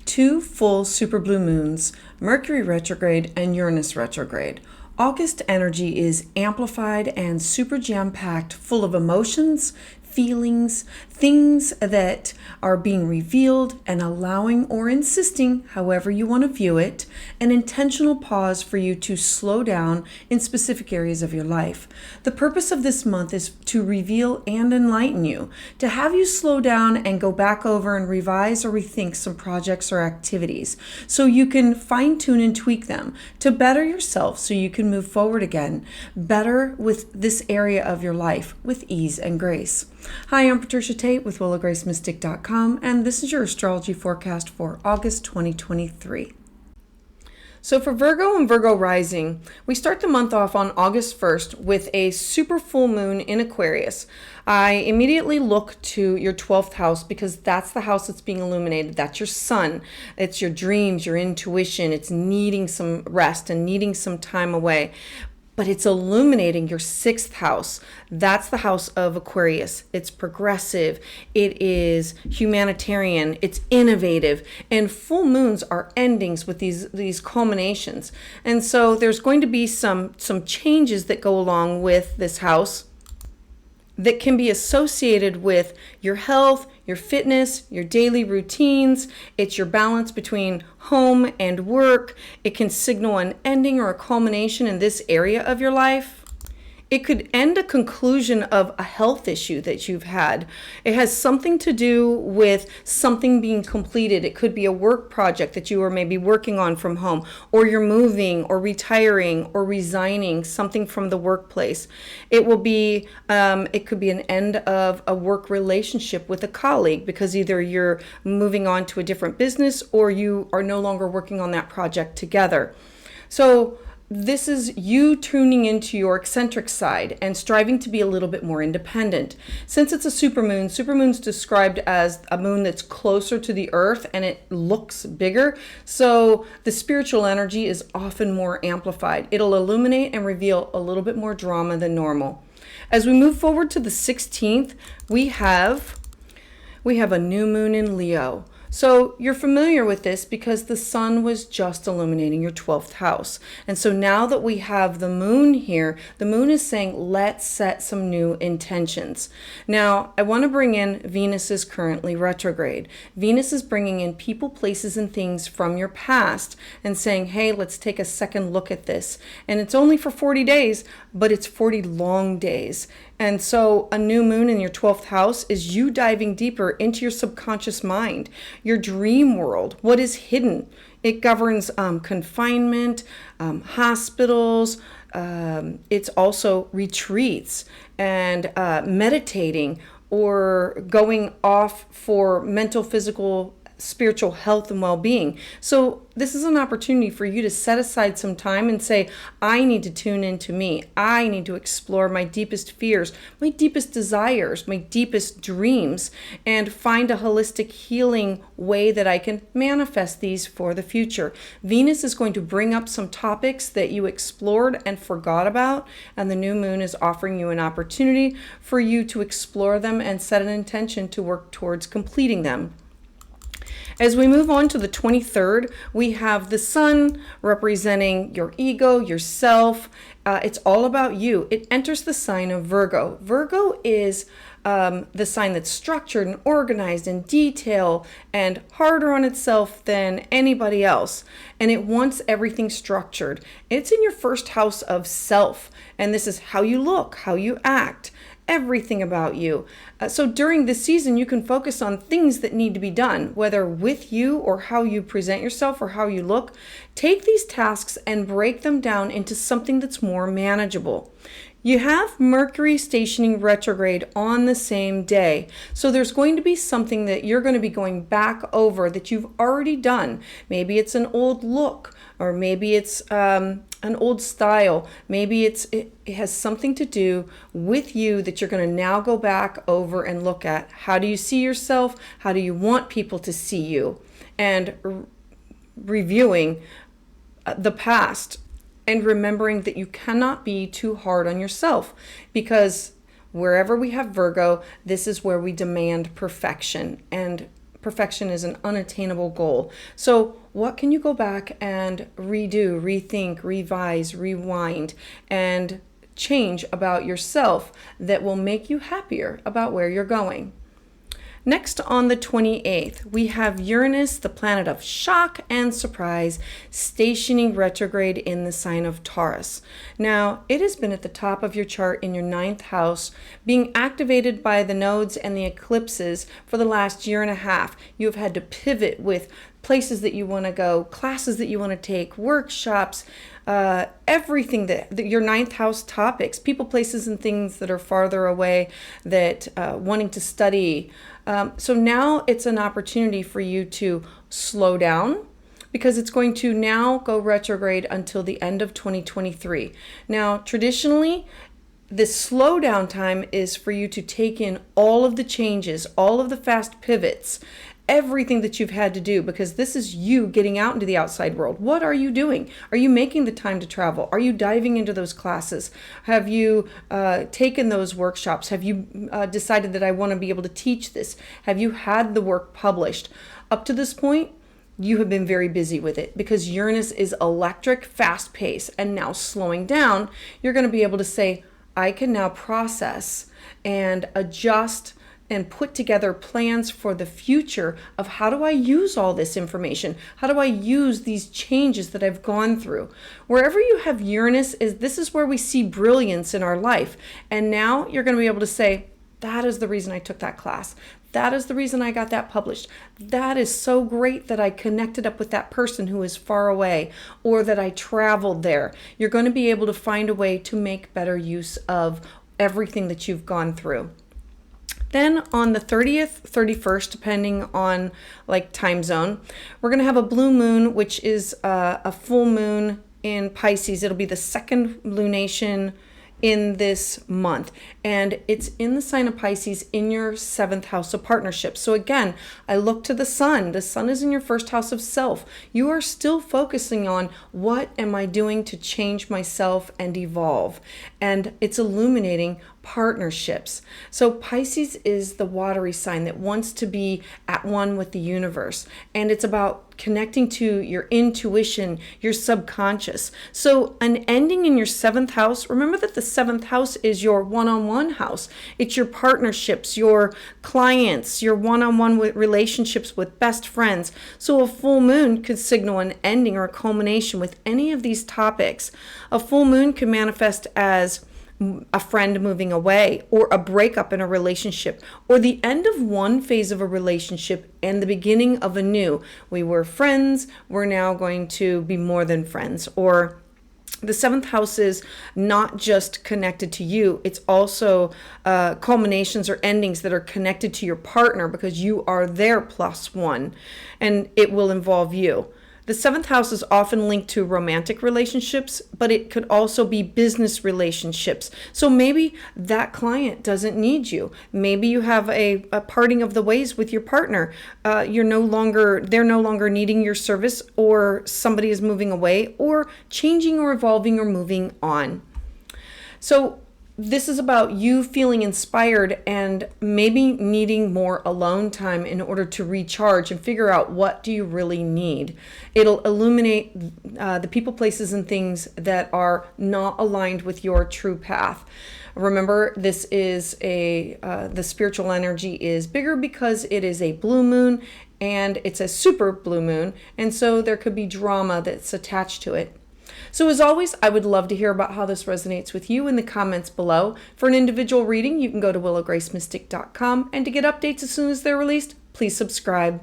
2 full super blue moons, Mercury retrograde and Uranus retrograde. August energy is amplified and super jam-packed, full of emotions, feelings, things that are being revealed and allowing or insisting, however you want to view it, an intentional pause for you to slow down in specific areas of your life. The purpose of this month is to reveal and enlighten you, to have you slow down and go back over and revise or rethink some projects or activities so you can fine-tune and tweak them to better yourself so you can move forward again, better with this area of your life with ease and grace. Hi, I'm Patricia Tate with willowgracemystic.com, and this is your astrology forecast for August 2023. So for Virgo and Virgo rising, we start the month off on August 1st with a super full moon in Aquarius. I immediately look to your 12th house because that's the house that's being illuminated. That's your sun. It's your dreams, your intuition. It's needing some rest and needing some time away. But it's illuminating your 6th house. That's the house of Aquarius. It's progressive. It is humanitarian. It's innovative. And full moons are endings with these culminations. And so there's going to be some changes that go along with this house that can be associated with your health, your fitness, your daily routines. It's your balance between home and work. It can signal an ending or a culmination in this area of your life. It could end a conclusion of a health issue that you've had. It has something to do with something being completed. It could be a work project that you are maybe working on from home, or you're moving or retiring or resigning something from the workplace. It could be an end of a work relationship with a colleague because either you're moving on to a different business or you are no longer working on that project together. So this is you tuning into your eccentric side and striving to be a little bit more independent. Since it's a supermoon's described as a moon that's closer to the earth and it looks bigger. So the spiritual energy is often more amplified. It'll illuminate and reveal a little bit more drama than normal. As we move forward to the 16th, we have a new moon in Leo. So you're familiar with this because the sun was just illuminating your 12th house. And so now that we have the moon here, the moon is saying, let's set some new intentions. Now, I want to bring in Venus is currently retrograde. Venus is bringing in people, places, and things from your past and saying, hey, let's take a second look at this. And it's only for 40 days, but it's 40 long days. And so a new moon in your 12th house is you diving deeper into your subconscious mind, your dream world, what is hidden. It governs confinement, hospitals. It's also retreats and meditating or going off for mental, physical, spiritual health and well-being. So this is an opportunity for you to set aside some time and say, I need to tune into me. I need to explore my deepest fears, my deepest desires, my deepest dreams, and find a holistic healing way that I can manifest these for the future. Venus is going to bring up some topics that you explored and forgot about, and the new moon is offering you an opportunity for you to explore them and set an intention to work towards completing them. As we move on to the 23rd, we have the sun representing your ego, yourself. It's all about you. It enters the sign of Virgo. Virgo is the sign that's structured and organized in detail and harder on itself than anybody else. And it wants everything structured. It's in your first house of self. And this is how you look, how you act, everything about you. So during this season, you can focus on things that need to be done, whether with you or how you present yourself or how you look. Take these tasks and break them down into something that's more manageable. You have Mercury stationing retrograde on the same day. So there's going to be something that you're going to be going back over that you've already done. Maybe it's an old look, or maybe it's an old style. Maybe it has something to do with you that you're going to now go back over and look at. How do you see yourself? How do you want people to see you? And reviewing the past and remembering that you cannot be too hard on yourself, because wherever we have Virgo, this is where we demand perfection. And perfection is an unattainable goal. So what can you go back and redo, rethink, revise, rewind, and change about yourself that will make you happier about where you're going? Next, on the 28th, we have Uranus, the planet of shock and surprise, stationing retrograde in the sign of Taurus. Now, it has been at the top of your chart in your 9th house, being activated by the nodes and the eclipses for the last year and a half. You have had to pivot with places that you want to go, classes that you want to take, workshops, everything that your 9th house topics, people, places, and things that are farther away, that wanting to study. So now it's an opportunity for you to slow down, because it's going to now go retrograde until the end of 2023. Now, traditionally, this slowdown time is for you to take in all of the changes, all of the fast pivots, everything that you've had to do, because this is you getting out into the outside world. What are you doing? Are you making the time to travel? Are you diving into those classes? Have you taken those workshops? Have you decided that I want to be able to teach this? Have you had the work published? Up to this point, you have been very busy with it, because Uranus is electric, fast pace, and now slowing down, you're going to be able to say, I can now process and adjust and put together plans for the future of how do I use all this information? How do I use these changes that I've gone through? Wherever you have Uranus, this is where we see brilliance in our life. And now you're going to be able to say, that is the reason I took that class. That is the reason I got that published. That is so great that I connected up with that person who is far away, or that I traveled there. You're going to be able to find a way to make better use of everything that you've gone through. Then on the 30th, 31st, depending on like time zone, we're going to have a blue moon, which is a full moon in Pisces. It'll be the second lunation in this month, and it's in the sign of Pisces in your 7th house of partnerships. So again, I look to the sun. The sun is in your 1st house of self. You are still focusing on, what am I doing to change myself and evolve? And it's illuminating partnerships. So Pisces is the watery sign that wants to be at one with the universe, and it's about connecting to your intuition, your subconscious. So an ending in your 7th house, remember that the 7th house is your one-on-one house. It's your partnerships, your clients, your one-on-one relationships with best friends. So a full moon could signal an ending or a culmination with any of these topics. A full moon can manifest as a friend moving away, or a breakup in a relationship, or the end of one phase of a relationship and the beginning of a new. We were friends, we're now going to be more than friends. Or the 7th house is not just connected to you, it's also culminations or endings that are connected to your partner, because you are their plus one, and it will involve you. The 7th house is often linked to romantic relationships, but it could also be business relationships. So maybe that client doesn't need you. Maybe you have a parting of the ways with your partner. They're no longer needing your service, or somebody is moving away, or changing or evolving or moving on. So this is about you feeling inspired and maybe needing more alone time in order to recharge and figure out, what do you really need? It'll illuminate the people, places, and things that are not aligned with your true path. Remember, this is the spiritual energy is bigger because it is a blue moon, and it's a super blue moon, and so there could be drama that's attached to it. So as always, I would love to hear about how this resonates with you in the comments below. For an individual reading, you can go to willowgracemystic.com, and to get updates as soon as they're released, please subscribe.